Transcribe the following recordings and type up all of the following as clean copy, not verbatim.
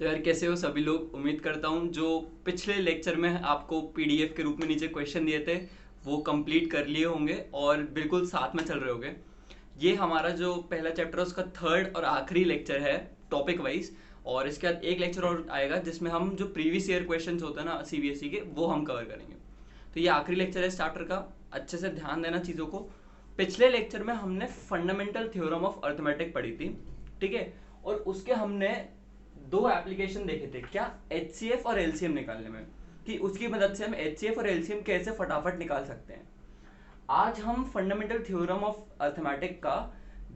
तो यार कैसे हो सभी लोग। उम्मीद करता हूँ जो पिछले लेक्चर में आपको पीडीएफ के रूप में नीचे क्वेश्चन दिए थे वो कंप्लीट कर लिए होंगे और बिल्कुल साथ में चल रहे होंगे। ये हमारा जो पहला चैप्टर है उसका थर्ड और आखिरी लेक्चर है टॉपिक वाइज। और इसके बाद एक लेक्चर और आएगा जिसमें हम जो प्रीवियस ईयर क्वेश्चन होते हैं ना सीबीएसई के वो हम कवर करेंगे। तो ये आखिरी लेक्चर है स्टार्टर का। अच्छे से ध्यान देना चीज़ों को। पिछले लेक्चर में हमने फंडामेंटल थ्योरम ऑफ अर्थमेटिक पढ़ी थी, ठीक है। और उसके हमने दो एप्लीकेशन देखे थे, क्या एचसीएफ और एलसीएम निकालने में, कि उसकी मदद से हम एचसीएफ और एलसीएम कैसे फटाफट निकाल सकते हैं। आज हम फंडामेंटल थ्योरम ऑफ अर्थमेटिक का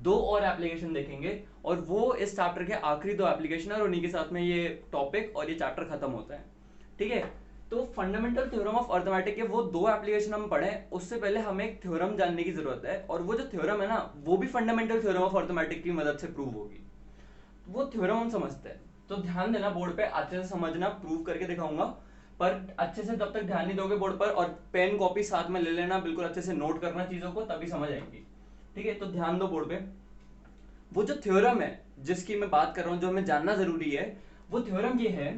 दो और एप्लीकेशन देखेंगे और वो इस चैप्टर के आखिरी दो एप्लीकेशन है और उन्हीं के साथ में ये टॉपिक और ये चैप्टर खत्म होता है, ठीक है। तो फंडामेंटल थ्योरम ऑफ अर्थमेटिक के वो दो एप्लीकेशन हम पढ़े, उससे पहले हमें एक थ्योरम जानने की जरूरत है और वो जो थ्योरम है ना वो भी फंडामेंटल थ्योरम ऑफ अर्थमेटिक की मदद से प्रूव होगी। वो थ्योरम हम समझते हैं, तो ध्यान देना, बोर्ड पे अच्छे से समझना, प्रूव करके दिखाऊंगा। पर अच्छे से तब तक ध्यान नहीं दोगे बोर्ड पर, और पेन कॉपी साथ में ले लेना, बिल्कुल अच्छे से नोट करना चीजों को, तभी समझ आएंगी, ठीक है। तो ध्यान दो बोर्ड पे। वो जो थ्योरम है जिसकी मैं बात कर रहा हूं, जो हमें जानना जरूरी है, वो थ्योरम ये है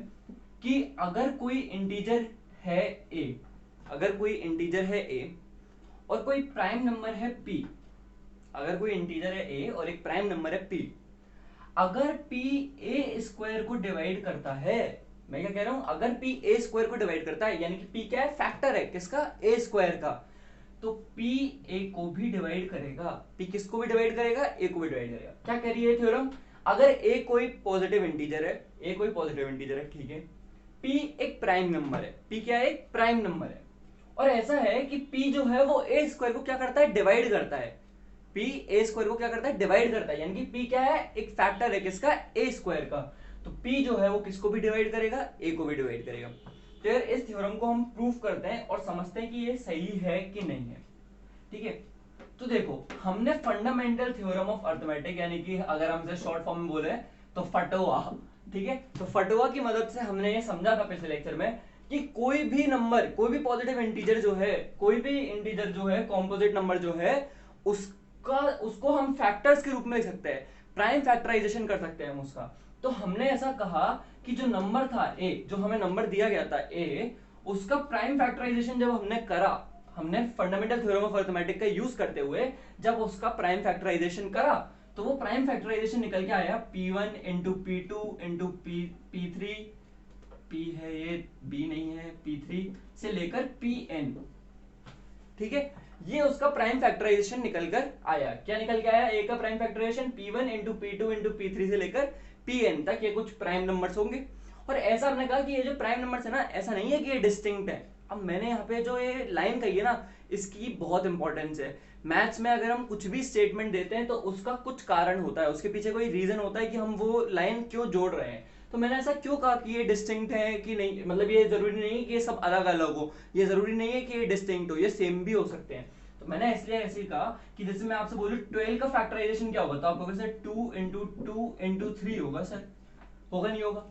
कि अगर कोई इंटीजर है ए, अगर कोई इंटीजर है ए और कोई प्राइम नंबर है पी, अगर कोई इंटीजर है ए और एक प्राइम नंबर है पी, अगर पी ए स्क्वायर को डिवाइड करता है, मैं क्या कह रहा हूं, अगर पी ए स्क्वायर को डिवाइड करता है, यानी कि पी क्या है, फैक्टर है किसका, ए स्क्वायर का, तो पी ए को भी डिवाइड करेगा। पी किसको भी डिवाइड करेगा, ए को भी डिवाइड करेगा। क्या कह रही है थ्योरम, अगर ए कोई पॉजिटिव इंटीजर है, ए कोई पॉजिटिव इंटीजर है, ठीक है, पी एक प्राइम नंबर है, पी क्या है, एक प्राइम नंबर है, और ऐसा है कि पी जो है वो ए स्क्वायर को क्या करता है, डिवाइड करता है। पी ए स्क्वायर को क्या करता है, डिवाइड करता है, यानी कि पी क्या है, एक फैक्टर है किसका, ए स्क्वायर का। तो पी जो है वो किसको भी डिवाइड करेगा, ए को भी डिवाइड करेगा। तो यार इस थ्योरम को हम प्रूव करते हैं और समझते हैं कि ये सही है कि नहीं है, ठीक है। तो देखो, हमने फंडामेंटल थ्योरम ऑफ अर्थमेटिक, यानी कि अगर हम इसे शॉर्ट फॉर्म में बोले तो फटोआ, ठीक है। तो फटोआ की मदद से हमने ये समझा था पिछले लेक्चर में कि कोई भी नंबर, कोई भी पॉजिटिव इंटीजर जो है, कोई भी इंटीजर जो है, कॉम्पोजिट नंबर जो है, उसको हम फैक्टर्स के रूप में लिख सकते हैं, प्राइम फैक्टराइजेशन कर सकते हैं हम उसका। तो हमने ऐसा कहा कि जो नंबर था ए, जो हमें नंबर दिया गया था ए, उसका प्राइम फैक्टराइजेशन जब हमने करा, हमने फंडामेंटल थ्योरम ऑफ अर्थमेटिक का यूज करते हुए जब उसका प्राइम फैक्टराइजेशन करा, तो वो प्राइम फैक्टराइजेशन निकल के आया P1 into P2 into P3, P है ये, B नहीं है, P3 से लेकर Pn, ठीक है। ये उसका प्राइम फैक्टराइजेशन निकल कर आया। क्या निकल के आया, ए का prime factorisation P1 into P2 into P3 से लेकर Pn तक, ये कुछ प्राइम नंबर्स होंगे। और ऐसा हमने कहा कि ये जो प्राइम नंबर्स है ना, ऐसा नहीं है कि ये डिस्टिंक्ट है। अब मैंने यहाँ पे जो ये लाइन कही है ना, इसकी बहुत इंपॉर्टेंस है। मैथ्स में अगर हम कुछ भी स्टेटमेंट देते हैं तो उसका कुछ कारण होता है, उसके पीछे कोई रीजन होता है कि हम वो लाइन क्यों जोड़ रहे हैं। तो मैंने ऐसा क्यों कहा कि ये डिस्टिंक्ट है कि नहीं, मतलब ये जरूरी नहीं है कि ये सब अलग अलग हो, ये जरूरी नहीं है कि ये डिस्टिंक्ट हो, ये सेम भी हो सकते हैं। तो मैंने इसलिए ऐसे ही कहा कि जैसे मैं आपसे बोलूं 12 का फैक्टराइजेशन क्या होगा, तो आपको वैसे 2 इंटू 2 इंटू 3 होगा सर, होगा नहीं होगा।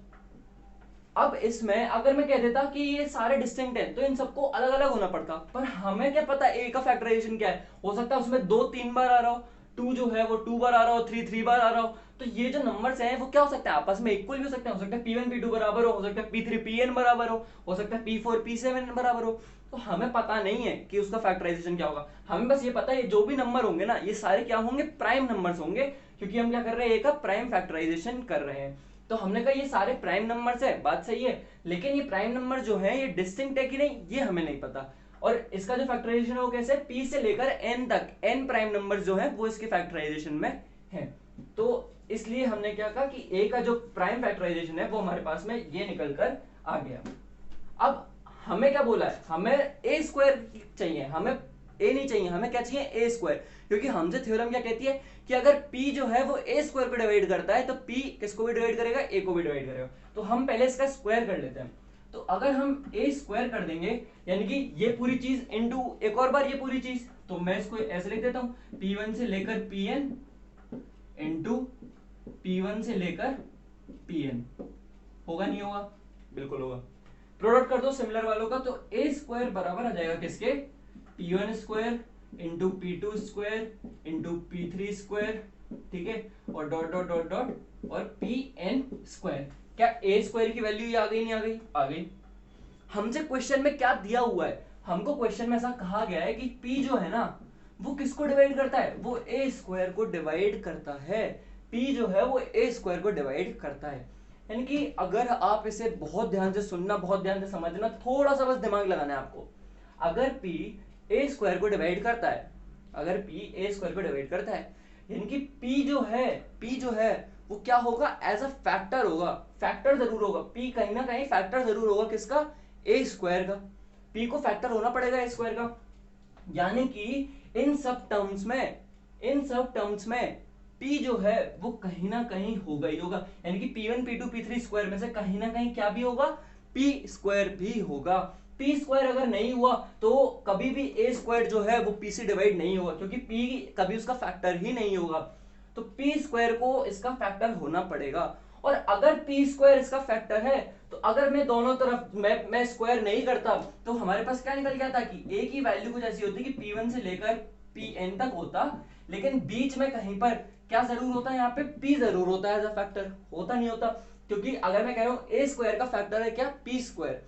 अब इसमें अगर मैं कह देता कि ये सारे डिस्टिंक्ट हैं तो इन सबको अलग अलग होना पड़ता, पर हमें क्या पता ए का फैक्टराइजेशन क्या है, हो सकता है उसमें 2 3 बार आ रहा हो, 2 जो है वो 2 बार आ रहा हो, 3 3 बार आ रहा हो। तो ये जो नंबर्स हैं वो क्या हो सकता है, आपस में इक्वल भी हो सकते हैं, हो सकता है P1 P2 बराबर हो सकता है P3 Pn बराबर हो सकता है P4 P7 बराबर हो। तो हमें पता नहीं है कि उसका फैक्टराइजेशन क्या होगा, हमें बस ये पता है जो भी नंबर होंगे ना, ये सारे क्या होंगे, प्राइम नंबर्स होंगे, क्योंकि हम क्या कर रहे हैं, ए का प्राइम फैक्टराइजेशन कर रहे हैं। तो हमने कहा ये सारे प्राइम नंबर्स है, बात सही है, लेकिन ये प्राइम नंबर जो है ये डिस्टिंक्ट है कि नहीं, ये हमें नहीं पता। और इसका जो फैक्टराइजेशन है वो कैसे, p से लेकर n तक n प्राइम नंबर्स जो है वो इसके फैक्टराइजेशन में है। तो इसलिए हमने क्या कहा कि a का जो प्राइम फैक्टराइजेशन है वो हमारे पास में ये निकल कर आ गया। अब हमें क्या बोला है, हमें a स्क्वायर चाहिए, हमें a नहीं चाहिए, हमें क्या चाहिए, a स्क्वायर। क्योंकि हमसे थ्योरम क्या कहती है कि अगर p जो है वो a स्क्वायर को डिवाइड करता है तो p किसको भी डिवाइड करेगा, a को भी डिवाइड करेगा। तो हम पहले इसका स्क्वायर कर लेते हैं। तो अगर हम a स्क्वायर कर देंगे, यानी कि ये पूरी चीज इनटू एक और बार ये पूरी चीज, तो मैं इसको ऐसे लिख देता हूं, P1 से लेकर Pn इंटू P1 से लेकर Pn, होगा नहीं होगा, बिल्कुल होगा। प्रोडक्ट कर दो सिमिलर वालों का, तो a स्क्वायर बराबर आ जाएगा किसके, P1 square into P2 square into P3 square, ठीक है, और डॉट डॉट डॉट डॉट और Pn स्क्वायर। क्या ए स्क्वायर की वैल्यू ये आ गई, नहीं आ गई, आ गई। हमसे क्वेश्चन में क्या दिया हुआ है, हमको क्वेश्चन में ऐसा कहा गया है कि पी जो है ना वो किसको डिवाइड करता है, वो ए स्क्वायर को डिवाइड करता है। पी जो है वो ए स्क्वायर को डिवाइड करता है। यानी कि अगर आप इसे बहुत ध्यान से सुनना, बहुत ध्यान से समझना, थोड़ा सा बस दिमाग लगाना है आपको। अगर पी ए स्क्वायर को डिवाइड करता है, अगर पी ए स्क्वायर को डिवाइड करता है, यानी कि पी जो है वो क्या होगा, एज अ फैक्टर होगा, फैक्टर जरूर होगा। पी कहीं ना कहीं फैक्टर जरूर होगा, किसका, ए स्क्वायर का। पी को फैक्टर होना पड़ेगा ए स्क्वायर का। यानी कि इन सब टर्म्स में P जो है वो कहीं ना कहीं होगा ही होगा। यानी कि P1 P2 P3 स्क्वायर में से कहीं ना कहीं क्या भी होगा, P स्क्वायर भी होगा। P स्क्वायर अगर नहीं हुआ तो कभी भी A स्क्वायर जो है वो P से डिवाइड नहीं होगा, क्योंकि P कभी उसका फैक्टर ही नहीं होगा। तो P स्क्वायर को इसका फैक्टर होना पड़ेगा। और अगर P स्क्वायर इसका फैक्टर है तो अगर मैं दोनों तरफ मैं स्क्वायर नहीं करता तो हमारे पास क्या निकल गया था कि A की वैल्यू कुछ ऐसी होती कि P1 से लेकर Pn तक होता, लेकिन बीच में कहीं पर क्या जरूर होता है, यहाँ पे P जरूर होता है एज अ फैक्टर, होता नहीं होता। क्योंकि अगर मैं कह रहा हूँ A स्क्वायर का फैक्टर है क्या, P स्क्वायर,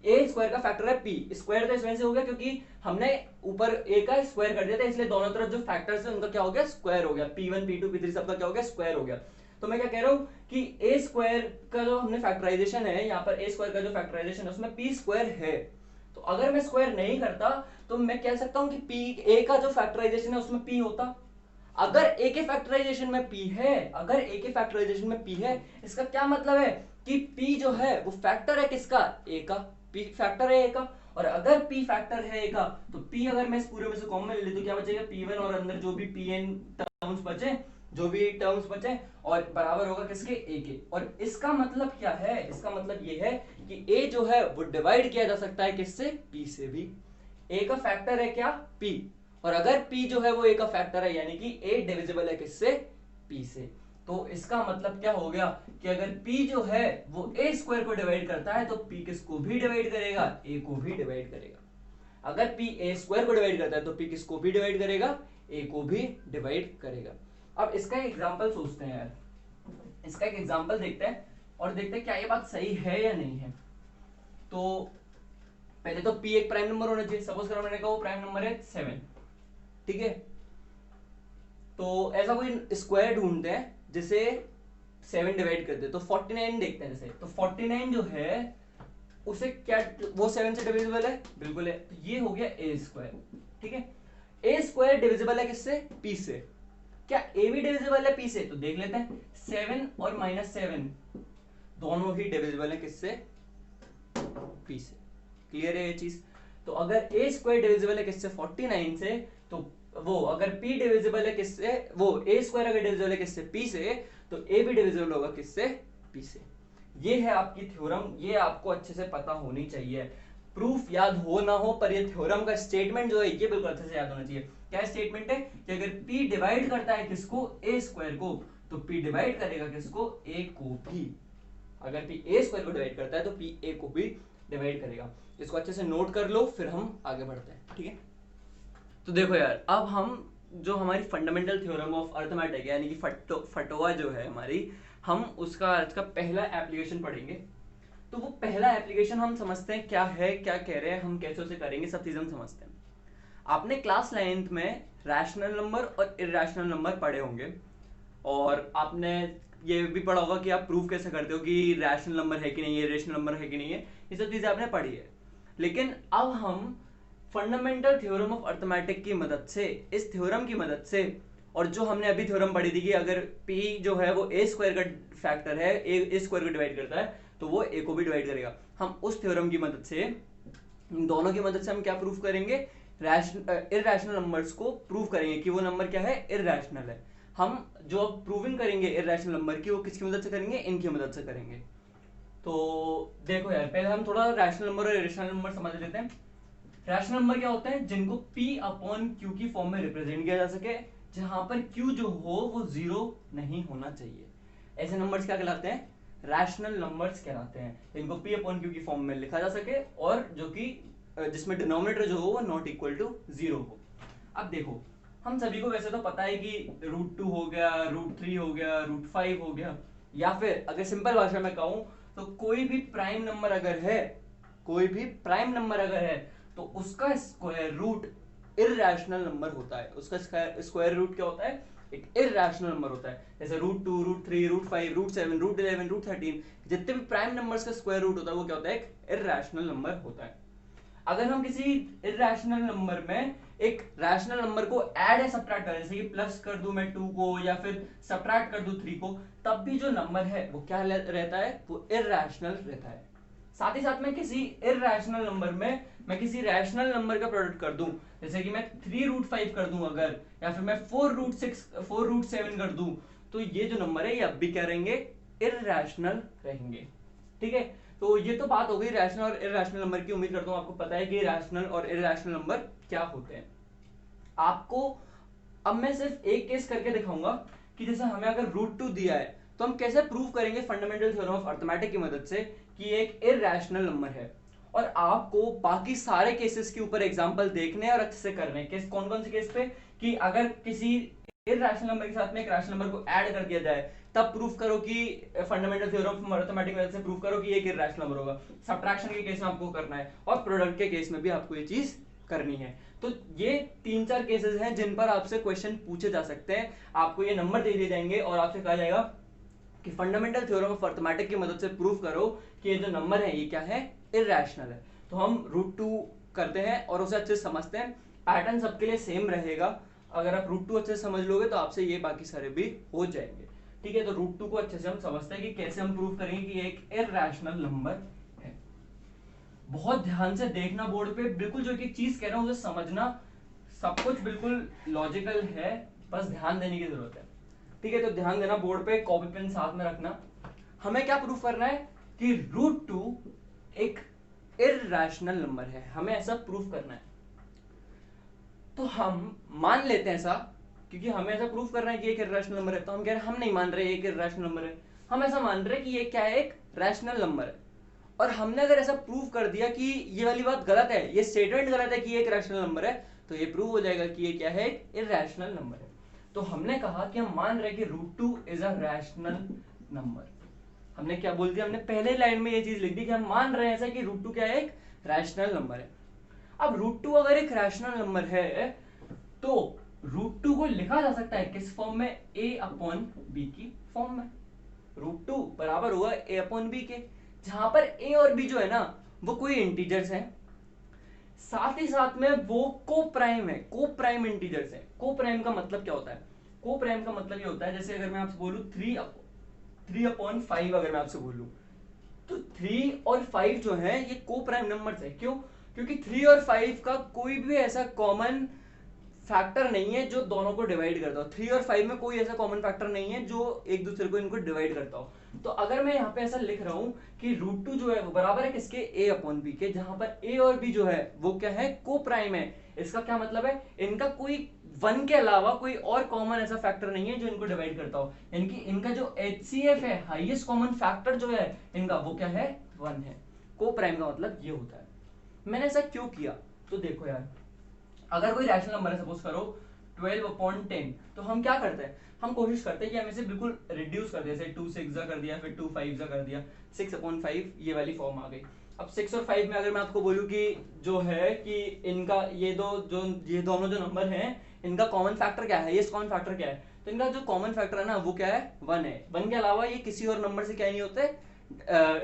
ए स्क्वायर का फैक्टर है P स्क्वायर, तो इस वजह से हो गया क्योंकि हमने ऊपर ए का स्क्वायर कर दिया था, इसलिए दोनों तरफ जो फैक्टर्स है उनका क्या हो गया, स्क्वायर हो गया। P1 P2 P3 सबका क्या हो गया, स्क्वायर हो गया। तो मैं क्या कह रहा हूँ कि ए स्क्वायर का जो हमने फैक्टराइजेशन है, यहाँ पर ए स्क्वायर का जो फैक्टराइजेशन है उसमें P स्क्वायर है। तो अगर मैं स्क्वायर नहीं करता तो मैं कह सकता हूँ कि P ए का जो फैक्टराइजेशन है उसमें P होता। अगर ए के फैक्टराइजेशन में P है, अगर ए के फैक्टराइजेशन में P है, इसका क्या मतलब है कि P जो है वो फैक्टर है किसका, ए का। P फैक्टर है ए का, और अगर P फैक्टर है ए का तो P अगर मैं इस पूरे में से कॉमन ले लूं तो क्या बचेगा, P1 और अंदर जो भी Pn टर्म्स बचे, जो भी टर्म्स बचे, और बराबर होगा किसके, ए के। और इसका मतलब क्या है, इसका मतलब ये है कि ए जो है वो डिवाइड किया जा सकता है किससे, P से भी। ए का फैक्टर है क्या, P, और अगर P जो है वो A का फैक्टर है यानी कि A डिविजिबल है किससे, P से। तो इसका मतलब क्या हो गया कि अगर P जो है वो A स्क्वायर को डिवाइड करता है तो P किसको भी डिवाइड करेगा, A को भी डिवाइड करेगा। अगर P A स्क्वायर को डिवाइड करता है तो P किसको भी डिवाइड करेगा, A को भी डिवाइड करेगा। अब इसका एक एग्जांपल सोचते हैं यार, इसका एक एग्जांपल देखते हैं और देखते हैं क्या ये बात सही है या नहीं है। तो पहले तो P एक प्राइम नंबर होना चाहिए। सपोज करो मैंने कहा वो प्राइम नंबर है 7, ठीक है। तो ऐसा कोई स्क्वायर ढूंढते हैं जिसे 7 डिवाइड कर दे, तो 49 देखते हैं जैसे। तो 49 जो है उसे क्या, वो 7 से डिविजिबल है, बिल्कुल है। तो ये हो गया ए स्क्वायर, ठीक है। ए स्क्वायर डिविजिबल है किससे, P से। क्या ए भी डिविजिबल है P से, तो देख लेते हैं। 7 और -7 दोनों ही डिविजिबल है किससे, P से। क्लियर है ये चीज। तो अगर ए स्क्वायर डिविजिबल है किससे, 49 से, तो वो अगर P डिविजिबल है किससे, वो ए स्क्वायर अगर डिविजिबल है किससे, P से, तो A भी डिविजिबल होगा किससे, P से। ये है आपकी थ्योरम, ये आपको अच्छे से पता होनी चाहिए। प्रूफ याद हो ना हो पर ये थ्योरम का स्टेटमेंट जो है ये बिल्कुल अच्छे से याद होना चाहिए। क्या स्टेटमेंट है कि अगर P डिवाइड करता है किसको, A स्क्वायर को, तो P डिवाइड करेगा किसको, A को भी। अगर P A स्क्वायर को डिवाइड करता है तो P A को भी डिवाइड करेगा। इसको अच्छे से नोट कर लो, फिर हम आगे बढ़ते हैं, ठीक है। तो देखो यार, अब हम जो हमारी फंडामेंटल थ्योरम ऑफ अर्थमेटिक यानी कि फटोवा जो है हमारी, हम उसका आज का पहला एप्लीकेशन पढ़ेंगे। तो वो पहला एप्लीकेशन हम समझते हैं क्या है, क्या कह रहे हैं, हम कैसे उसे करेंगे, सब चीजें हम समझते हैं। आपने क्लास 9th में रैशनल नंबर और इरैशनल नंबर पढ़े होंगे, और आपने ये भी पढ़ा होगा कि आप प्रूफ कैसे करते हो कि रैशनल नंबर है कि नहीं है, इरेशनल नंबर है कि नहीं है, ये सब चीजें आपने पढ़ी है। लेकिन अब हम फंडामेंटल थ्योरम ऑफ अर्थमेटिक की मदद से, इस थ्योरम की मदद से, और जो हमने अभी थ्योरम पढ़ी थी कि अगर P जो है वो A स्क्वायर का फैक्टर है, A स्क्वायर को डिवाइड करता है तो वो A को भी डिवाइड करेगा, हम उस थ्योरम की मदद से, दोनों की मदद से हम क्या प्रूफ करेंगे, इरैशनल नंबर्स को प्रूव करेंगे कि वो नंबर क्या है, इरैशनल है। हम जो प्रूविंग करेंगे इरैशनल नंबर की, वो किसकी मदद से करेंगे, इनकी मदद से करेंगे। तो देखो यार, पहले हम थोड़ा रैशनल नंबर और इरेशनल नंबर समझ लेते हैं। रैशनल नंबर क्या होते हैं, जिनको P/Q की फॉर्म में रिप्रेजेंट किया जा सके, जहां पर Q जो हो वो 0 नहीं होना चाहिए। ऐसे नंबर्स क्या कहलाते हैं, रैशनल नंबर्स कहलाते हैं, इनको P/Q की फॉर्म में लिखा जा सके और जो कि जिसमें डिनोमिनेटर जो हो वो नॉट इक्वल टू 0 हो। अब देखो, हम सभी को वैसे तो पता है कि √2 हो गया, √3 हो गया, √5 हो गया, या फिर अगर सिंपल भाषा में कहूं तो कोई भी प्राइम नंबर अगर है, कोई भी प्राइम नंबर अगर है तो उसका स्क्वायर रूट इररेशनल नंबर होता है। उसका स्क्वायर रूट क्या होता है? एक इररेशनल नंबर होता है। जैसे √2, √3, √5, √7, √11, √13 जितने भी प्राइम नंबर्स का स्क्वायर रूट होता है वो क्या होता है? एक इररेशनल नंबर होता है। अगर हम किसी इररेशनल नंबर में एक रैशनल नंबर को ऐड या सब्ट्रैक्ट करें, जैसे कि प्लस कर दूं मैं 2 को या फिर सब्ट्रैक्ट कर दूं 3 को, तब भी जो नंबर है वो क्या रहता है? वो इररेशनल रहता है। साथ ही साथ में किसी इररेशनल नंबर में मैं किसी रैशनल नंबर का प्रोडक्ट कर दूं, जैसे कि मैं 3√5 कर दूं अगर, या फिर मैं 4√7 कर दूं, तो ये जो नंबर है ये अब भी क्या रहेंगे? इररेशनल रहेंगे। ठीक है, तो ये तो बात हो गई रैशनल और इररेशनल नंबर की। उम्मीद करता हूं आपको पता है कि रैशनल और इररेशनल नंबर क्या होते हैं। आपको अब मैं सिर्फ एक केस करके दिखाऊंगा कि जैसे हमें अगर √2 दिया है तो हम कैसे प्रूव करेंगे फंडामेंटल थ्योरम ऑफ अरिथमेटिक की मदद से कि एक इररेशनल नंबर है। और आपको बाकी सारे केसेस के ऊपर एग्जांपल देखने और अच्छे से करने। केस कौन कौन से केस पे? कि अगर किसी इररेशनल नंबर के साथ में एक रैशनल नंबर को ऐड कर दिया जाए तब प्रूफ करो कि फंडामेंटल थ्योरम ऑफ अरिथमेटिक की मदद से प्रूफ करो कि एक इररेशनल नंबर होगा। सब्ट्रैक्शन के केस में आपको करना है और प्रोडक्ट के केस में भी आपको ये चीज करनी है। तो ये 3-4 केसेस हैं जिन पर आपसे क्वेश्चन पूछे जा सकते हैं। आपको ये नंबर दे दिए जाएंगे और आपसे कहा जाएगा कि फंडामेंटल थ्योरम ऑफ अरिथमेटिक की मदद से प्रूफ करो कि ये जो नंबर है ये क्या है? इररेशनल है। तो हम √2 करते हैं और उसे अच्छे से समझते हैं। पैटर्न सबके लिए सेम रहेगा। अगर आप √2 अच्छे से समझ लोगे तो आपसे ये बाकी सारे भी हो जाएंगे। ठीक है, तो √2 को अच्छे से हम समझते हैं कि कैसे हम प्रूफ करेंगे कि एक इररेशनल नंबर है। बहुत ध्यान से देखना बोर्ड पे, बिल्कुल जो एक चीज कह रहा हूं उसे समझना। सब कुछ बिल्कुल लॉजिकल है, बस ध्यान देने की जरूरत है। ठीक है, तो ध्यान देना, बोर्ड पे कॉपी पेन साथ में रखना। हमें क्या प्रूफ करना है? कि √2 एक इररेशनल नंबर है। हमें ऐसा प्रूफ करना है। तो हम मान लेते हैं ऐसा, क्योंकि हमें ऐसा प्रूफ करना है कि एक इररेशनल नंबर है। तो हम कह रहे हैं हम नहीं मान रहे एक इररेशनल नंबर है, हम ऐसा मान रहे हैं कि ये क्या है? एक रैशनल नंबर है। और हमने अगर ऐसा प्रूव कर दिया कि ये वाली बात गलत है, ये स्टेटमेंट गलत है कि ये एक रैशनल नंबर है, तो ये प्रूव हो जाएगा कि ये क्या है? एक इररेशनल नंबर है। तो हमने कहा कि हम मान रहे हैं कि √2 इज अ रैशनल नंबर। हमने क्या बोल दिया? हमने पहले लाइन में ये चीज लिख दी कि हम मान रहे हैं ऐसा कि √2 क्या है? एक रैशनल नंबर है। अब √2 अगर एक रैशनल नंबर है तो √2 को लिखा जा सकता है किस फॉर्म में? a/b की फॉर्म में। √2 बराबर हुआ a/b के, जहां पर a और b जो है ना वो कोई इंटीजर्स हैं, साथ ही साथ में वो कोप्राइम है। कोप्राइम इंटीजर्स है। कोप्राइम का मतलब क्या होता है? कोप्राइम का मतलब ये होता है, जैसे अगर मैं आपसे बोलूं 3/5, अगर मैं आपसे बोलूं तो 3 और 5 जो है ये कोप्राइम नंबर्स है। क्यों? क्योंकि 3 और 5 का कोई भी ऐसा कॉमन फैक्टर नहीं है जो दोनों को डिवाइड करता हो। 3 और 5 में कोई ऐसा कॉमन फैक्टर नहीं है जो एक दूसरे को इनको डिवाइड करता हो। तो अगर मैं यहाँ पे ऐसा लिख रहा हूं कि √2 जो है वो बराबर है किसके? a/b के, जहां पर a और b जो है वो क्या है? कोप्राइम है। इसका क्या मतलब है? इनका कोई 1 के अलावा कोई और कॉमन ऐसा फैक्टर नहीं है जो इनको डिवाइड करता हो। इनका जो HCF है, हाईएस्ट कॉमन फैक्टर जो है इनका, वो क्या है? 1 है। कोप्राइम का मतलब ये होता है। मैंने ऐसा क्यों किया? तो देखो यार, अगर कोई रैशनल नंबर है, सपोज करो 12/10, तो हम क्या करते हैं? हम कोशिश करते हैं कि हम इसे बिल्कुल रिड्यूस कर दें। जैसे 2 6 कर दिया, फिर 2 5 कर दिया, 6/5 ये वाली फॉर्म आ गई। अब 6 और 5 में अगर मैं आपको बोलूं कि जो है कि इनका ये दोनों जो नंबर हैं इनका कॉमन फैक्टर क्या है? ये कॉमन फैक्टर क्या है? तो इनका जो कॉमन फैक्टर है ना वो क्या है? 1 है। 1 के अलावा ये किसी और नंबर से क्या नहीं होते?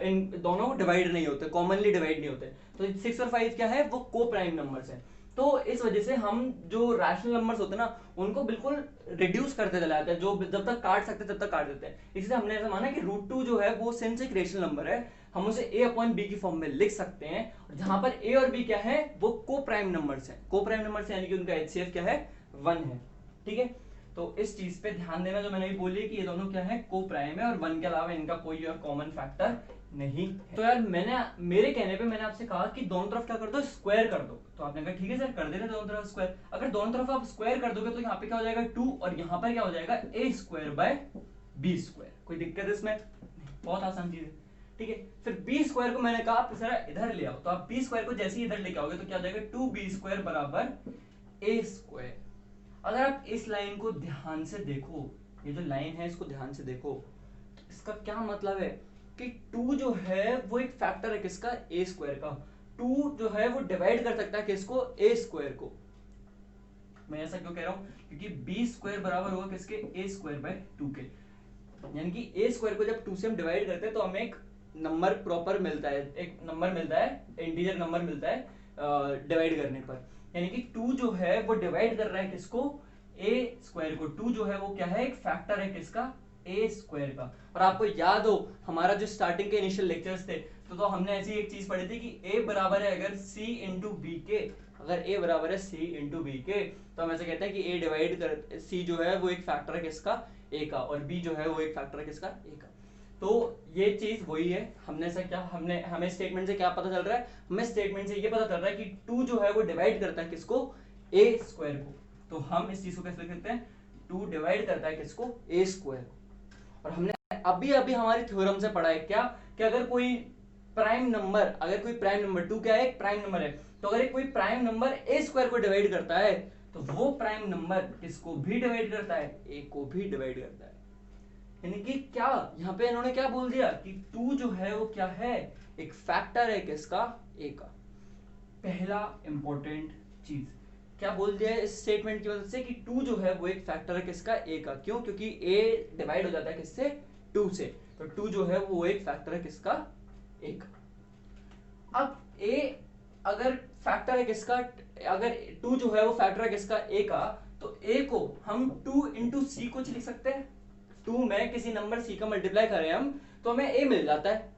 इन दोनों डिवाइड नहीं होते, कॉमनली डिवाइड नहीं होते। तो 6 और 5 क्या है? वो को प्राइम नंबर्स है। तो इस वजह से हम जो रैशनल नंबर्स होते हैं ना उनको बिल्कुल रिड्यूस करते चले जाते हैं, जो जब तक काट सकते तब तक काट देते हैं। इसलिए हमने ऐसा माना कि √2 जो है वो सिंस एक रेशनल नंबर है, हम उसे a/b की फॉर्म में लिख सकते हैं। जहां पर a और b क्या है? वो को प्राइम नंबर्स हैं। को प्राइम नंबर्स यानी कि उनका HCF क्या है? 1 है। ठीक है, तो इस चीज पे ध्यान देना जो मैंने भी बोली कि ये दोनों क्या है? को प्राइम है और 1 के अलावा इनका कोई और कॉमन फैक्टर नहीं है। तो यार मेरे कहने पे मैंने आपसे कहा कि दोनों तरफ क्या कर दो? स्क्वायर कर दो। तो आपने कहा ठीक है सर, कर देना दोनों तरफ स्क्वायर। अगर दोनों तरफ आप स्क्वायर कर दोगे तो यहाँ पे क्या हो जाएगा? 2, और यहाँ पर क्या हो जाएगा? a²/b²। कोई दिक्कत है इसमें? बहुत आसान चीज है। ठीक है, फिर b² को मैंने कहा आप जरा इधर ले आओ। तो आप b² को जैसे ही इधर लेके आओगे तो क्या हो जाएगा? 2b² बराबर a²। अगर आप इस लाइन को ध्यान से देखो, ये जो लाइन है इसको ध्यान से देखो, इसका क्या मतलब है कि 2 जो है वो एक फैक्टर है किसका, ए स्क्वायर का। 2 जो है वो डिवाइड कर सकता है किसको, ए स्क्वायर को। मैं ऐसा क्यों कह रहा हूं, क्योंकि बी स्क्वायर बराबर होगा किसके, ए स्क्वायर बाय 2 के। यानी कि ए स्क्वायर को जब 2 से हम डिवाइड करते हैं तो हमें एक नंबर प्रॉपर मिलता है, एक नंबर मिलता है, इंटीजर नंबर मिलता है डिवाइड करने पर। यानी कि 2 जो है वो डिवाइड कर रहा है किसको, ए स्क्वायर को। 2 जो है वो क्या है, एक फैक्टर है किसका, ए स्क्वायर का। और आपको याद हो हमारा जो स्टार्टिंग के इनिशियल लेक्चर्स थे तो हमने ऐसी एक चीज पढ़ी थी कि ए बराबर है अगर सी इंटू बी के, अगर ए बराबर है सी इंटू बी के तो हम ऐसे कहते हैं कि ए डिवाइड कर सी जो है वो एक फैक्टर है किसका, ए का, और बी जो है वो एक फैक्टर है किसका, ए का। तो ये चीज वही है, हमने ऐसा क्या, हमें स्टेटमेंट से क्या पता चल रहा है, हमें स्टेटमेंट से ये पता चल रहा है कि 2 जो है वो डिवाइड करता है किसको, ए स्क्वायर को। तो हम इस चीज को कैसे लिख सकते हैं, 2 डिवाइड करता है किसको, ए स्क्वायर को। और हमने अभी अभी हमारी थ्योरम से पढ़ा है क्या, कि अगर कोई प्राइम नंबर, अगर कोई प्राइम नंबर 2 क्या है, एक प्राइम नंबर है, तो अगर कोई प्राइम नंबर ए स्क्वायर को डिवाइड करता है तो वो प्राइम नंबर किसको भी डिवाइड करता है, ए को भी डिवाइड करता है। यानी कि क्या यहाँ पे इन्होंने क्या बोल दिया कि 2 जो है वो क्या है, एक फैक्टर है किसका, ए का। पहला इंपॉर्टेंट चीज क्या बोल दिया है इस स्टेटमेंट की वजह से कि 2 जो है वो एक फैक्टर है किसका, ए का। क्यों, क्योंकि ए डिवाइड हो जाता है किससे, 2 से, तो 2 जो है वो एक फैक्टर है किसका, ए का। अब ए अगर फैक्टर है किसका, अगर 2 जो है वो फैक्टर है किसका, ए का, तो ए को हम 2 इंटू सी कुछ लिख सकते हैं। 2 में किसी नंबर सी का मल्टीप्लाई करें हम तो हमें ए मिल जाता है।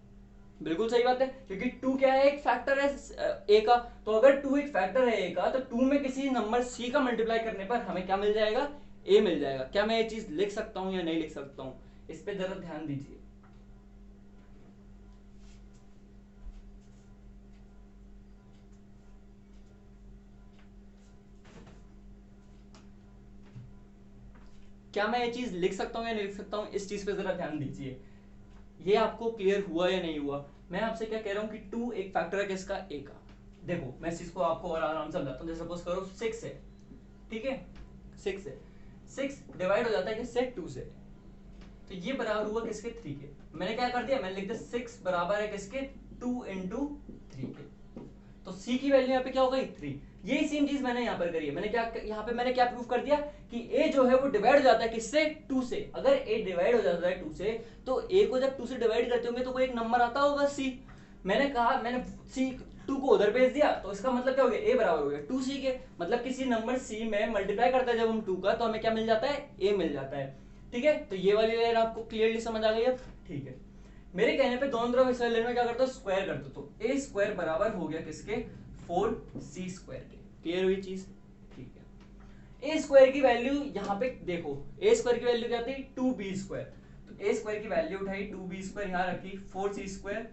बिल्कुल सही बात है, क्योंकि 2 क्या है, एक फैक्टर है ए का। तो अगर 2 एक फैक्टर है ए का तो 2 में किसी नंबर सी का मल्टीप्लाई करने पर हमें क्या मिल जाएगा, ए मिल जाएगा। क्या मैं ये चीज लिख सकता हूं या नहीं लिख सकता हूं, इस पे जरा ध्यान दीजिए। क्या मैं ये चीज लिख सकता हूं या नहीं लिख सकता हूं, इस चीज पे जरा ध्यान दीजिए। ये आपको क्लियर हुआ या नहीं हुआ। मैं आपसे क्या कह रहा हूं कि 2 एक फैक्टर है किसका, ए का। देखो मैं इस चीज को आपको और आराम से समझाता हूं। जैसे सपोज करो 6 है, ठीक है, 6 है, 6 डिवाइड हो जाता है किससे, 2 से, तो ये बराबर हुआ किसके, 3 के। मैंने क्या कर दिया, मैंने लिख दिया 6 बराबर है किसके, 2 इंटू 3 के। तो c की वैल्यू यहाँ पे क्या हो गई, 3। यही सेम चीज मैंने यहाँ पर करी है। मैंने क्या यहाँ पे मैंने क्या प्रूफ कर दिया कि a जो है वो डिवाइड हो जाता है किससे, 2 से। अगर a डिवाइड हो जाता है 2 से तो a को जब 2 से डिवाइड करते होंगे तो कोई एक नंबर आता होगा c। मैंने कहा, मैंने c 2 को उधर भेज दिया तो इसका मतलब क्या हो गया, a बराबर हो गया 2c के। मतलब किसी नंबर c में मल्टीप्लाई करता है जब हम 2 का तो हमें क्या मिल जाता है, a मिल जाता है। ठीक है, तो ये वाली लाइन आपको क्लियरली समझ आ गई अब। ठीक है, मेरे कहने पे दोनों तरफ इस वाली लाइन में क्या करता हूं, स्क्वायर कर दो, तो a स्क्वायर बराबर हो गया किसके, 4c स्क्वायर के। क्लियर हुई चीज, ठीक है। a स्क्वायर की वैल्यू यहाँ पे देखो, a स्क्वायर की वैल्यू क्या थी, 2b स्क्वायर। तो a स्क्वायर की वैल्यू उठाई, 2b स्क्वायर यहाँ रखी, 4c स्क्वायर,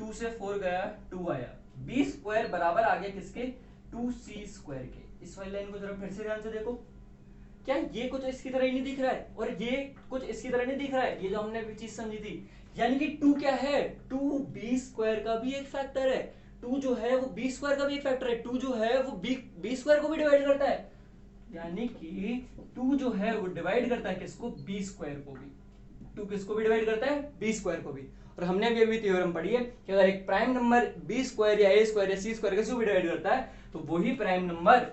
2 से 4 गया, 2 आया, b स्क्वायर बराबर आ गया किसके, 2c स्क्वायर के। इस वाली लाइन को जरा फिर से ध्यान से देखो, क्या ये कुछ इसकी तरह ही नहीं दिख रहा है और ये कुछ इसकी तरह नहीं दिख रहा है, ये जो हमने अभी चीज समझी थी। यानी कि 2 क्या है, 2b स्क्वायर का भी एक फैक्टर है। 2 जो है वो b स्क्वायर का भी एक फैक्टर है। 2 जो है वो b स्क्वायर को भी डिवाइड करता है। यानी कि 2 जो है वो डिवाइड करता है किसको, b स्क्वायर को भी। 2 किसको भी डिवाइड करता है, b स्क्वायर को भी। और हमने भी अभी थ्योरम पढ़ी है कि अगर एक प्राइम नंबर b स्क्वायर या a स्क्वायर या c स्क्वायर किसी को भी डिवाइड करता है तो वही प्राइम नंबर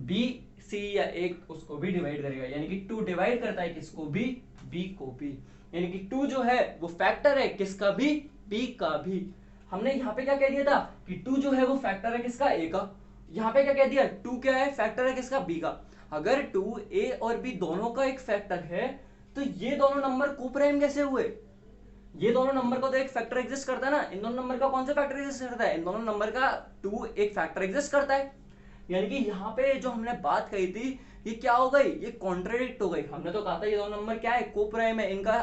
b c या एक उसको भी डिवाइड करेगा। यानी कि 2 डिवाइड करता है किसको भी, b को भी। यानी कि 2 जो है वो फैक्टर है किसका भी, b का भी। हमने यहाँ पे क्या कह दिया था कि 2 जो है वो फैक्टर है किसका, a का। यहाँ पे क्या कह दिया, 2 क्या है, फैक्टर है किसका, b का। अगर 2 a और b दोनों का एक फैक्टर है तो ये दोनों नंबर कोप्राइम कैसे हुए। ये दोनों नंबर का तो एक फैक्टर एग्जिस्ट करता है ना। इन दोनों नंबर का कौन सा फैक्टर एग्जिस्ट करता है, इन दोनों नंबर का 2 एक फैक्टर एग्जिस्ट करता है। यानी कि यहाँ पे जो हमने बात कही थी ये क्या हो गई, ये कॉन्ट्राडिक्ट हो गई। हमने तो कहा था ये दोनों नंबर क्या है, कोप्राइम है, इनका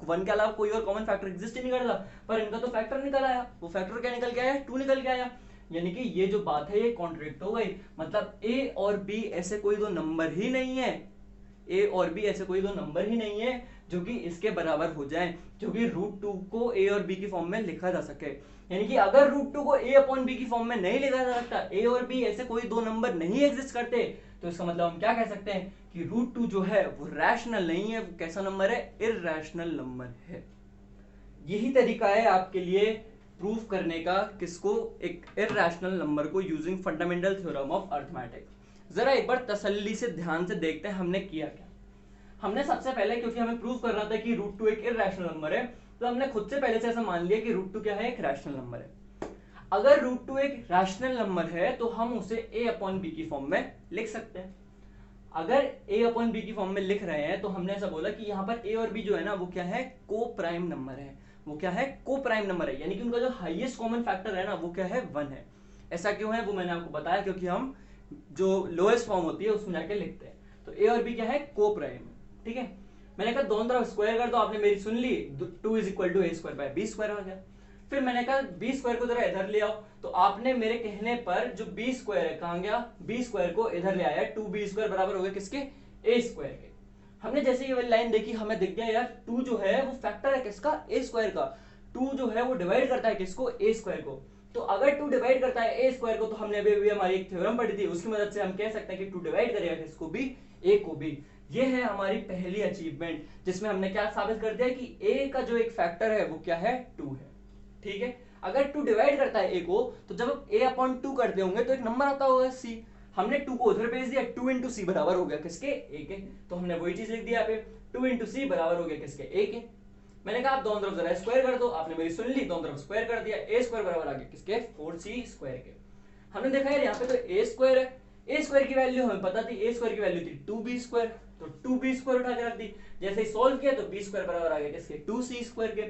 1 के अलावा कोई और कॉमन फैक्टर एग्जिस्ट ही नहीं करता, पर इनका तो फैक्टर निकल आया। वो फैक्टर क्या निकल के आया, 2 निकल के आया। यानी कि ये जो बात है ये कॉन्ट्राडिक्ट हो गई। मतलब a और b ऐसे कोई दो नंबर ही नहीं है, a और b ऐसे कोई दो नंबर ही नहीं है जो कि इसके बराबर हो जाए, जो कि √2 को a और b की फॉर्म में लिखा जा सके। यानी कि अगर √2 को a अपॉन b की फॉर्म में नहीं लिखा जा सकता, a और b ऐसे कोई दो नंबर नहीं एग्जिस्ट करते, तो इसका मतलब हम क्या कह सकते हैं कि √2 जो है वो रैशनल नहीं है। वो कैसा नंबर है, इरैशनल नंबर है। यही तरीका है आपके लिए प्रूफ करने का, किसको, एक इररेशनल नंबर को, using fundamental theorem of arithmetic. जरा एक बार तसल्ली से ध्यान से देखते हैं हमने किया क्या। हमने सबसे पहले, क्योंकि हमें प्रूफ करना था कि रूट टू एक इररेशनल नंबर है, तो हमने खुद से पहले से ऐसा मान लिया कि रूट टू क्या है, एक रैशनल नंबर है। अगर रूट टू एक रैशनल नंबर है तो हम उसे a अपॉन बी की फॉर्म में लिख सकते हैं। अगर a अपॉन बी की फॉर्म में लिख रहे हैं तो हमने ऐसा बोला कि यहाँ पर a और b जो है ना वो क्या है, को प्राइम नंबर है। वो क्या है, को प्राइम नंबर है, यानी कि उनका जो हाईएस्ट कॉमन फैक्टर है ना वो क्या है, 1 है। ऐसा क्यों है वो मैंने आपको बताया, क्योंकि हम जो लोएस्ट फॉर्म होती है उसमें जाके लिखते हैं। तो a और b क्या है, को प्राइम। ठीक है, मैंने कहा दोनों तरफ स्क्वायर कर दो, आपने मेरी सुन ली, 2 is equal to a square by b square हो गया। फिर मैंने कहा बी स्क्वायर को जरा इधर ले आओ, तो आपने मेरे कहने पर जो बी स्क्वायर है कहां गया, बी स्क्वायर को इधर ले आया। 2b स्क्वायर बराबर हो गया किसके, ए स्क्वायर के। हमने जैसे ये वाली लाइन देखी हमें दिख गया यार 2 जो है वो फैक्टर है किसका, ए स्क्वायर का। 2 जो है वो डिवाइड करता है किसको, ए स्क्वायर को। तो अगर 2 डिवाइड करता है ए स्क्वायर को, तो हमने अभी हमारी एक थ्योरम पढ़ी थी, उसकी मदद से हम कह सकते हैं कि 2 डिवाइड करेगा किसको भी, ए को भी। ये है हमारी पहली अचीवमेंट, जिसमें हमने क्या साबित कर दिया कि ए का जो एक फैक्टर है वो क्या है, 2 है। ठीक है, अगर 2 डिवाइड करता है a को, तो जब a अपॉन 2 करते होंगे तो एक नंबर आता होगा c। हमने 2 को उधर भेज दिया, 2 इंटू सी बराबर हो गया किसके, a के। तो हमने वही चीज लिख दिया यहाँ पे, 2 इंटू सी बराबर हो गया किसके, a के। मैंने कहा आप दोनों तरफ जरा स्क्वायर कर दो, आपने मेरी सुन ली, दोनों तरफ स्क्वायर कर दिया, a स्क्वायर बराबर आ गया किसके, 4c स्क्वायर के। हमने देखा यार यहाँ पे तो a स्क्वायर है, a स्क्वायर की वैल्यू हमें पता थी, a स्क्वायर की वैल्यू थी 2b स्क्वायर, तो 2b स्क्वायर उठा के रख दी। जैसे ही सॉल्व किया तो b स्क्वायर बराबर आ गया किसके, 2c स्क्वायर के।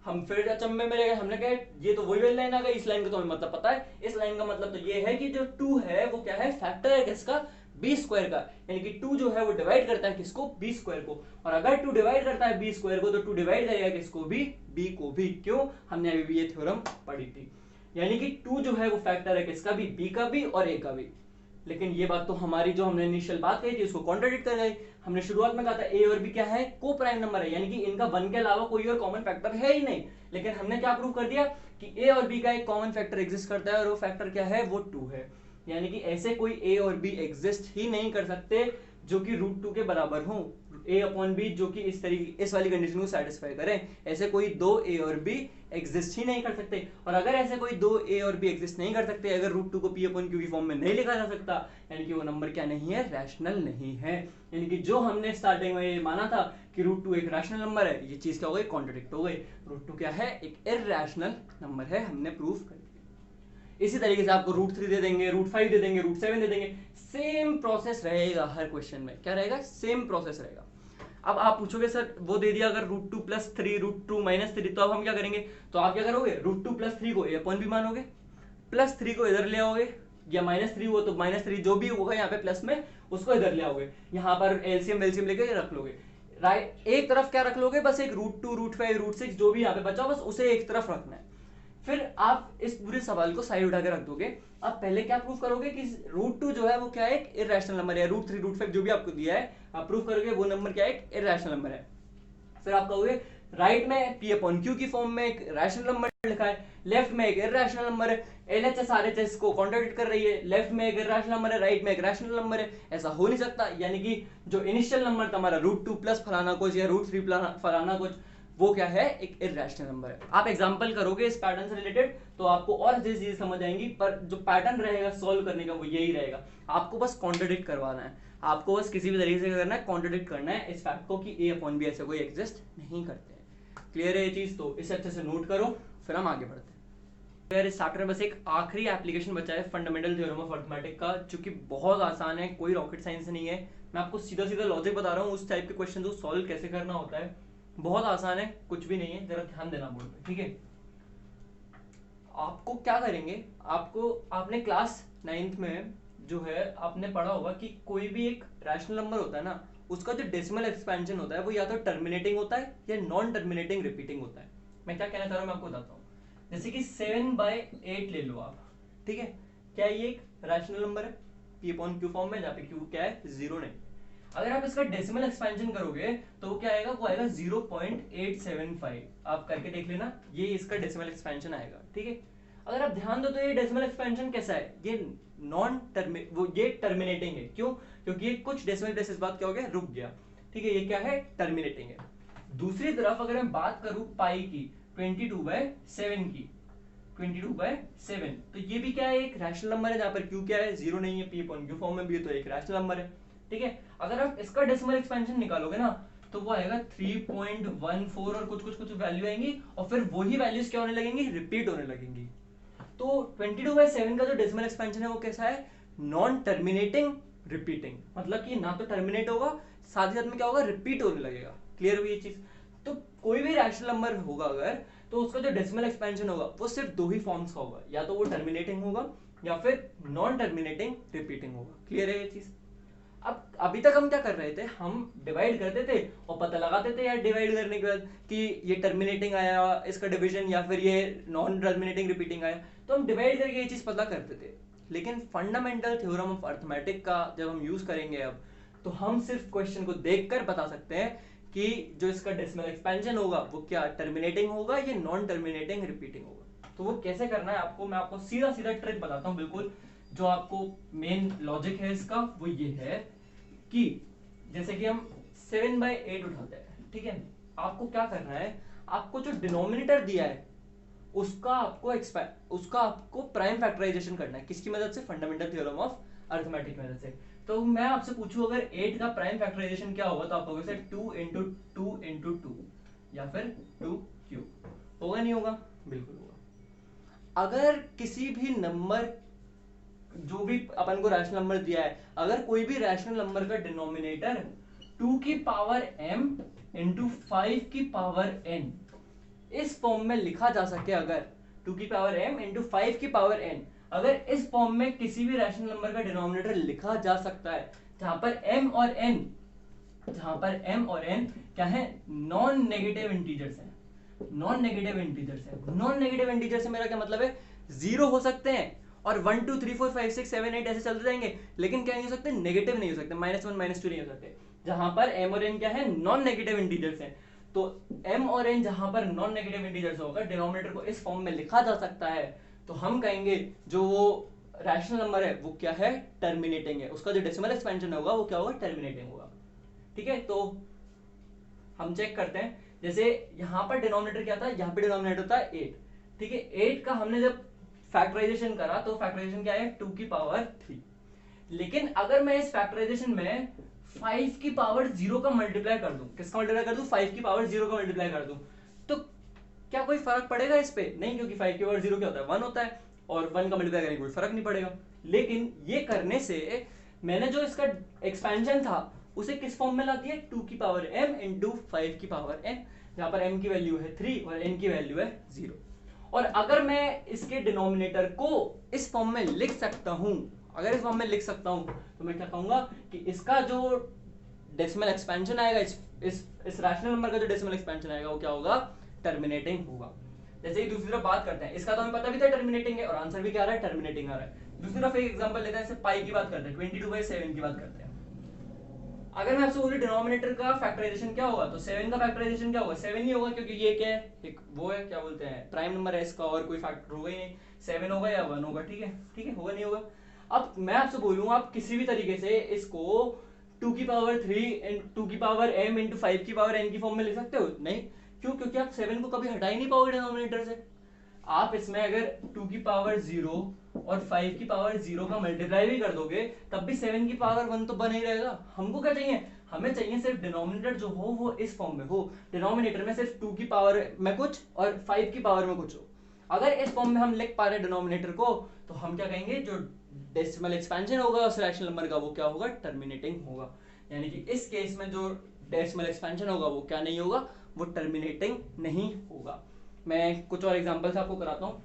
हम फिर अचंभे में रह गए, हमने कहा ये तो वही वाली लाइन आ गई, इस लाइन का तो हमें मतलब पता है। इस लाइन का मतलब तो ये है कि जो 2 है वो क्या है, फैक्टर है किसका, बी स्क्वायर का। यानी कि 2 जो है वो डिवाइड करता है किसको, बी स्क्वायर को। और अगर 2 डिवाइड करता है बी स्क्वायर को, तो 2 डिवाइड करेगा किसको भी, बी को भी। क्यों, हमने अभी भी ये थ्योरम पढ़ी थी। यानी कि 2 जो है वो फैक्टर है किसका भी, बी का भी और ए का भी। लेकिन ये बात तो हमारी जो हमने इनिशियल बात कही थी उसको कॉन्ट्रडिक्ट कर गई। हमने शुरुआत में कहा था ए और बी क्या है, को प्राइम नंबर है, यानी कि इनका 1 के अलावा कोई और कॉमन फैक्टर है ही नहीं। लेकिन हमने क्या प्रूव कर दिया कि ए और बी का एक कॉमन फैक्टर एग्जिस्ट करता है, और वो फैक्टर क्या है, वो 2 है। यानी कि ऐसे कोई ए और बी एग्जिस्ट ही नहीं कर सकते जो कि रूट 2 के बराबर हो, ए अपॉन बी जो कि इस तरीके, इस वाली कंडीशन को सेटिस्फाई करें। ऐसे कोई दो ए और बी एग्जिस्ट ही नहीं कर सकते। और अगर ऐसे कोई दो ए और बी एग्जिस्ट नहीं कर सकते, अगर रूट 2 को पी अपॉन क्यू की फॉर्म में नहीं लिखा जा सकता, यानी कि वो नंबर क्या नहीं है, रैशनल नहीं है। यानी कि जो हमने स्टार्टिंग में ये माना था कि रूट 2 एक रैशनल नंबर है, ये चीज क्या हो गई, कॉन्ट्रडिक्ट हो गई। रूट 2 क्या है, एक इररैशनल नंबर है, हमने प्रूफ कर दिया। इसी तरीके से आपको रूट 3 दे देंगे, रूट 5 दे देंगे, रूट 7 दे देंगे, सेम प्रोसेस रहेगा हर क्वेश्चन में। क्या रहेगा, सेम प्रोसेस रहेगा। अब आप पूछोगे सर वो दे दिया अगर रूट 2 प्लस 3, रूट 2 माइनस 3, तो अब हम क्या करेंगे, तो आप क्या करोगे, रूट 2 प्लस 3 को ए अपॉन बी मानोगे, प्लस 3 को इधर ले आओगे, या माइनस 3 हो तो माइनस 3 जो भी होगा यहाँ पे प्लस में उसको इधर ले आओगे, यहाँ पर एलसीएम वेलसीएम लेके रख लोगे। राइट, एक तरफ क्या रख लोगे, बस एक रूट 2, रूट 5, रूट 6 जो भी यहाँ पे बचा बस उसे एक तरफ रखना है। फिर आप इस पूरे सवाल को साइड उठा के रख दोगे। अब पहले क्या प्रूफ करोगे कि रूट 2 जो है वो क्या है, एक इररेशनल नंबर है। रूट 3, रूट 5 जो भी आपको दिया है आप प्रूफ करोगे वो नंबर क्या है, एक इररेशनल नंबर है। फिर आप कहोगे राइट में पी अपॉन क्यू की फॉर्म में एक रैशनल नंबर लिखा है, लेफ्ट में एक इररेशनल नंबर है। एलएचएस आरएचएस को कॉन्ट्रडिक्ट कर रही है, लेफ्ट में एक इररेशनल नंबर है, राइट में एक रैशनल नंबर है। ऐसा हो नहीं सकता। यानी कि जो इनिशियल नंबर था हमारा रूट 2 प्लस फलाना कुछ या रूट 3 फलाना कुछ, वो क्या है, एक इररेशनल नंबर है। आप एग्जांपल करोगे इस पैटर्न से रिलेटेड तो आपको और अच्छी चीजें समझ आएंगी, पर जो पैटर्न रहेगा सॉल्व करने का वो यही रहेगा। आपको बस कॉन्ट्रडिक्ट करवाना है, आपको बस किसी भी तरीके से करना है, कॉन्ट्रडिक्ट करना है इस फैक्ट को कि ए अपॉन बी ऐसे कोई एग्जिस्ट नहीं करते हैं। क्लियर है ये चीज, तो इसे अच्छे से नोट करो, फिर हम आगे बढ़ते हैं। यार इस चैप्टर में बस एक आखिरी एप्लीकेशन बचा है फंडामेंटल थ्योरम ऑफ अर्थमेटिक का, जो कि बहुत आसान है, कोई रॉकेट साइंस नहीं है। मैं आपको सीधा सीधा लॉजिक बता रहा हूँ, उस टाइप के क्वेश्चन को सॉल्व कैसे करना होता है, बहुत आसान है, कुछ भी नहीं है, जरा ध्यान देना बोर्ड पे, ठीक है। आपको क्या करेंगे, आपको आपने क्लास 9th में जो है आपने पढ़ा होगा कि कोई भी एक रैशनल नंबर होता है ना, उसका जो डेसिमल एक्सपेंशन होता है वो या तो टर्मिनेटिंग होता है या नॉन टर्मिनेटिंग रिपीटिंग होता है। मैं क्या कहना चाह रहा हूँ मैं आपको बताता हूँ। जैसे कि 7/8 ले लो आप, ठीक है, क्या ये एक रैशनल नंबर है पी अपॉन क्यू फॉर्म में, जहाँ पे क्यू क्या है, 0 नहीं। अगर आप इसका डेसिमल एक्सपेंशन करोगे तो वो क्या आएगा, वो आएगा 0.875। आप करके देख लेना, ये इसका डेसिमल एक्सपेंशन आएगा, ठीक है। अगर आप ध्यान दो तो ये डेसिमल एक्सपेंशन कैसा है, ये ये टर्मिनेटिंग है। क्यों, क्योंकि ये कुछ डेसिमल प्लेसेस बाद क्या हो गया, रुक गया, ठीक है, ये क्या है, टर्मिनेटिंग है। दूसरी तरफ अगर मैं बात करूं पाई की, 22/7 की, 22/7। तो ये भी क्या है, एक रैशनल नंबर है, जहां पर क्यू क्या है, जीरो नहीं है, पी अपॉन क्यू फॉर्म में भी है, तो एक रैशनल नंबर है। ठीक है, अगर आप इसका डेसिमल एक्सपेंशन निकालोगे ना तो वो आएगा 3.14 और कुछ कुछ कुछ वैल्यू आएंगी, और फिर वही वैल्यूज क्या होने लगेंगी, रिपीट होने लगेंगी। तो 22/7 का जो डेसिमल एक्सपेंशन है वो कैसा है, नॉन टर्मिनेटिंग रिपीटिंग, मतलब कि ना तो टर्मिनेट होगा, साथ ही साथ में क्या होगा, रिपीट होने लगेगा। क्लियर हुई ये चीज। तो कोई भी रैशनल नंबर होगा अगर, तो उसका जो डेसिमल एक्सपेंशन होगा वो सिर्फ दो ही फॉर्म्स का होगा, या तो वो टर्मिनेटिंग होगा या फिर नॉन टर्मिनेटिंग रिपीटिंग होगा। क्लियर है ये चीज। अब अभी तक हम क्या कर रहे थे, हम डिवाइड करते थे और पता लगाते थे यार डिवाइड करने के बाद कि ये टर्मिनेटिंग आया इसका डिवीजन, या फिर ये नॉन टर्मिनेटिंग रिपीटिंग आया, तो हम डिवाइड करके ये चीज पता करते थे। लेकिन फंडामेंटल थ्योरम ऑफ अर्थमेटिक का जब हम यूज करेंगे अब, तो हम सिर्फ क्वेश्चन को देखकर बता सकते हैं कि जो इसका डेसिमल एक्सपेंशन होगा वो क्या टर्मिनेटिंग होगा या नॉन टर्मिनेटिंग रिपीटिंग होगा। तो वो कैसे करना है आपको, मैं आपको सीधा सीधा ट्रिक बताता हूँ। बिल्कुल जो आपको मेन लॉजिक है इसका वो ये है कि जैसे कि हम 7/8 उठाते हैं, ठीक है, आपको क्या करना है, आपको जो डिनोमिनेटर दिया है उसका आपको प्राइम फैक्टराइजेशन करना है। किसकी मदद से, फंडामेंटल थ्योरम ऑफ अर्थमेटिक मदद से। तो मैं आपसे पूछूं अगर 8 का प्राइम फैक्टराइजेशन क्या होगा, तो आप कहोगे सर 2 into 2 into 2 या फिर 2 होगा, नहीं होगा, बिल्कुल होगा। अगर किसी भी नंबर, जो भी अपन को रैशनल नंबर दिया है, अगर कोई भी रैशनल नंबर का डिनोमिनेटर 2 की पावर m इंटू 5 की पावर n इस फॉर्म में लिखा जा सके, अगर 2 की पावर m इंटू 5 की पावर n, अगर इस फॉर्म में किसी भी रैशनल नंबर का डिनोमिनेटर लिखा जा सकता है जहां पर m और n क्या है, नॉन नेगेटिव इंटीजर्स हैं। नॉन नेगेटिव इंटीजर्स है, नॉन नेगेटिव इंटीजर से मेरा क्या मतलब है, जीरो हो सकते हैं और 1 2 3 4 5 6 7 8 ऐसे चलते जाएंगे, लेकिन क्या नहीं हो सकते, नेगेटिव नहीं हो सकते, -1 -2 नहीं हो सकते। जहां पर m और n क्या है, नॉन नेगेटिव इंटीजर्स हैं। तो m और n जहां पर नॉन नेगेटिव इंटीजर्स होगा, डिनोमिनेटर को इस फॉर्म में लिखा जा सकता है, तो हम कहेंगे जो वो रैशनल नंबर है वो क्या है, टर्मिनेटिंग है। उसका जो डेसिमल एक्सपेंशन होगा वो क्या होगा, टर्मिनेटिंग होगा। ठीक है, तो हम चेक करते हैं। जैसे यहां पर डिनोमिनेटर क्या था, यहां पे डिनोमिनेटर था 8, ठीक है, 8 का हमने जब फैक्टराइजेशन करा तो फैक्टराइजेशन क्या है, 2 की पावर 3। लेकिन अगर मैं इस फैक्टराइजेशन में 5 की पावर 0 का मल्टीप्लाई कर दूं, किसका मल्टीप्लाई कर दूं, 5 की पावर 0 का मल्टीप्लाई कर दूं, तो क्या कोई फर्क पड़ेगा इस पे, नहीं, क्योंकि 5 की पावर 0 क्या होता है, 1 होता है, और 1 का मल्टीप्लाई करने कोई फर्क नहीं पड़ेगा। लेकिन ये करने से मैंने जो इसका एक्सपेंशन था उसे किस फॉर्म में ला दिया, 2 की पावर m इंटू 5 की पावर n, जहां पर m की वैल्यू है 3 और n की वैल्यू है 0। और अगर मैं इसके डिनोमिनेटर को इस फॉर्म में लिख सकता हूं, अगर इस फॉर्म में लिख सकता हूं, तो मैं क्या कहूंगा कि इसका जो डेसिमल एक्सपेंशन आएगा, इस रैशनल नंबर का जो डेसिमल एक्सपेंशन आएगा वो क्या होगा, टर्मिनेटिंग होगा। जैसे ही दूसरी तरफ बात करते हैं, इसका तो हमें पता भी था टर्मिनेटिंग है, और आंसर भी क्या आ रहा है, टर्मिनेटिंग आ रहा है। दूसरी तरफ एक एग्जांपल लेते हैं, जैसे पाई की बात करते हैं, 22/7 की बात करते हैं। अगर मैं आपसे बोलूं डिनोमिनेटर का फैक्टराइजेशन क्या होगा, तो 7 का फैक्टराइजेशन क्या होगा, 7 ही होगा, क्योंकि ये क्या है, एक वो है, क्या बोलते हैं, प्राइम नंबर है इसका, और कोई फैक्टर होगा ही नहीं, 7 होगा या 1 होगा। ठीक है, ठीक है, होगा नहीं होगा। अब मैं आपसे बोलूं आप किसी भी तरीके से इसको 2 की पावर 3 2 की पावर m इंटू 5 की पावर n की फॉर्म में लिख सकते हो, नहीं, क्यों, क्योंकि आप 7 को कभी हटा ही नहीं पाओगे डिनोमिनेटर से। आप इसमें अगर 2 की पावर 0 और 5 की पावर 0 का मल्टीप्लाई भी कर दोगे, तब भी 7 की पावर 1 तो बन ही रहेगा। हमको क्या चाहिए, हमें चाहिए सिर्फ डिनोमिनेटर जो हो वो इस फॉर्म में हो, डिनोमिनेटर में सिर्फ 2 की पावर में कुछ और 5 की पावर में कुछ हो। अगर इस फॉर्म में हम लिख पा रहे हैं डिनोमिनेटर को, तो हम क्या कहेंगे, जो डेसिमल एक्सपेंशन होगा उस रैशनल नंबर का वो क्या होगा, टर्मिनेटिंग होगा। यानी कि इस केस में जो डेसिमल एक्सपेंशन होगा वो क्या नहीं होगा, वो टर्मिनेटिंग नहीं होगा। मैं कुछ और एग्जांपल्स आपको कराता हूँ,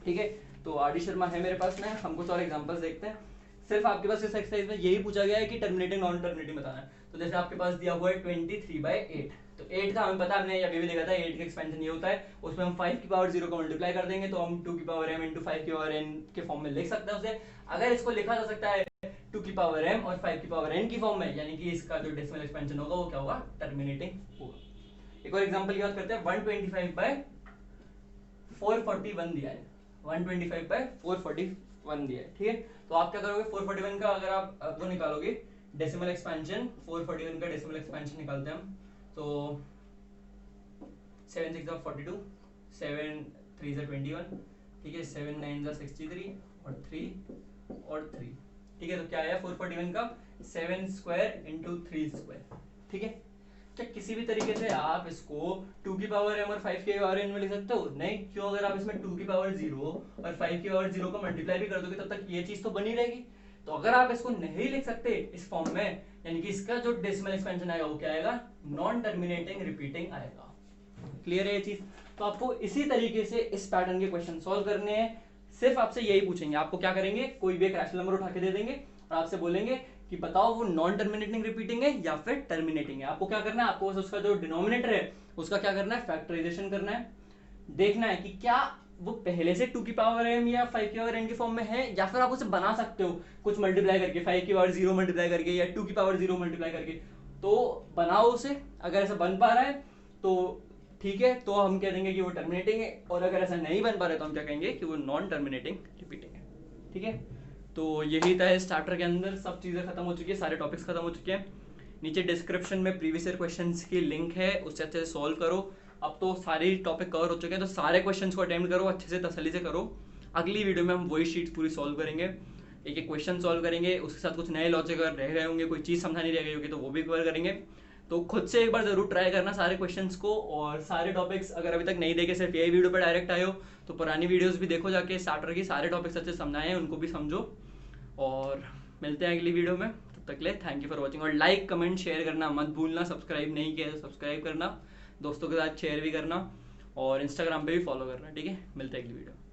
ठीक है। तो आर.डी. शर्मा है मेरे पास में, हम कुछ और एग्जांपल्स देखते हैं। सिर्फ आपके पास इस एक्सरसाइज में यही पूछा गया है कि टर्मिनेटिंग नॉन टर्मिनेटिंग बताना है। तो जैसे आपके पास दिया हुआ है 23/8, तो 8 का हमें पता, हमने अभी भी देखा था, 8 का एक्सपेंशन ये होता है, उसमें हम 5 की पावर 0 का मल्टीप्लाई कर देंगे, तो हम 2 की पावर m इंटू 5 की पावर n के फॉर्म में लिख सकते हैं उसे। अगर इसको लिखा जा सकता है 2 की पावर m और 5 की पावर n की फॉर्म में, यानी कि इसका जो डेसिमल एक्सपेंशन होगा वो क्या होगा, टर्मिनेटिंग होगा। एक और एग्जांपल की बात करते हैं, 125/441 दिया है, 125/441 दिया है, ठीक है। तो आप क्या करोगे, 441 का अगर आप वो निकालोगे डेसिमल एक्सपेंशन, 441 का डेसिमल एक्सपेंशन निकालते हैं हम, तो 7 6 42, 7 3 21, ठीक है, 7 9 63 और 3 और 3, ठीक है। तो क्या आया 441 का 7 स्क्वायर इंटू 3 स्क्वायर, ठीक है। क्या किसी भी तरीके से आप इसको 2 की पावर m और 5 की पावर n में लिख सकते हो? नहीं, क्यों? अगर आप इसमें 2 की पावर 0 और 5 की पावर 0 को मल्टीप्लाई भी कर दोगे तब तक ये चीज तो बनी रहेगी। तो अगर आप इसको नहीं लिख सकते इस फॉर्म में, यानी कि इसका जो डेसिमल एक्सपेंशन आएगा वो क्या आएगा? नॉन टर्मिनेटिंग रिपीटिंग आएगा। क्लियर है ये चीज? तो आपको इसी तरीके से इस पैटर्न के क्वेश्चन सॉल्व करने हैं। सिर्फ आपसे यही पूछेंगे, आपको क्या करेंगे, कोई भी एक रैशनल नंबर उठा के दे देंगे और आपसे बोलेंगे कि बताओ वो नॉन टर्मिनेटिंग रिपीटिंग है या फिर टर्मिनेटिंग है। आपको क्या करना है, आपको उसका जो डिनोमिनेटर है उसका क्या करना है, फैक्टराइजेशन करना है। देखना है कि क्या वो पहले से 2 की पावर m या 5 की पावर n के फॉर्म में है, या फिर आप उसे बना सकते हो कुछ मल्टीप्लाई करके, 5 की पावर 0 मल्टीप्लाई करके या 2 की पावर 0 मल्टीप्लाई करके। तो बनाओ उसे, अगर ऐसा बन पा रहा है तो ठीक है, तो हम कह देंगे कि वो टर्मिनेटिंग है, और अगर ऐसा नहीं बन पा रहा है तो हम क्या कहेंगे कि वो नॉन टर्मिनेटिंग रिपीटिंग है, ठीक है। तो यही था इस चैप्टर के अंदर, सब चीज़ें खत्म हो चुकी है, सारे टॉपिक्स खत्म हो चुके हैं। नीचे डिस्क्रिप्शन में प्रीवियस ईयर क्वेश्चंस की लिंक है, उससे अच्छे से सॉल्व करो। अब तो सारे टॉपिक कवर हो चुके हैं, तो सारे क्वेश्चंस को अटेम्प्ट करो, अच्छे से तसल्ली से करो। अगली वीडियो में हम वही शीट पूरी सॉल्व करेंगे, एक एक क्वेश्चन सॉल्व करेंगे, उसके साथ कुछ नए लॉजिक अगर रह गए होंगे, कोई चीज़ समझानी रह गई होगी तो वो भी कवर करेंगे। तो खुद से एक बार जरूर ट्राई करना सारे क्वेश्चंस को, और सारे टॉपिक्स अगर अभी तक नहीं देखे, सिर्फ यही वीडियो पर डायरेक्ट आए हो तो पुरानी वीडियोस भी देखो जाके, स्टार्टर की सारे टॉपिक्स अच्छे समझाए हैं उनको भी समझो। और मिलते हैं अगली वीडियो में, तब तक के लिए थैंक यू फॉर वॉचिंग। और लाइक कमेंट शेयर करना मत भूलना, सब्सक्राइब नहीं किया तो सब्सक्राइब करना, दोस्तों के साथ शेयर भी करना, और इंस्टाग्राम पे भी फॉलो करना, ठीक है। मिलते हैं अगली वीडियो।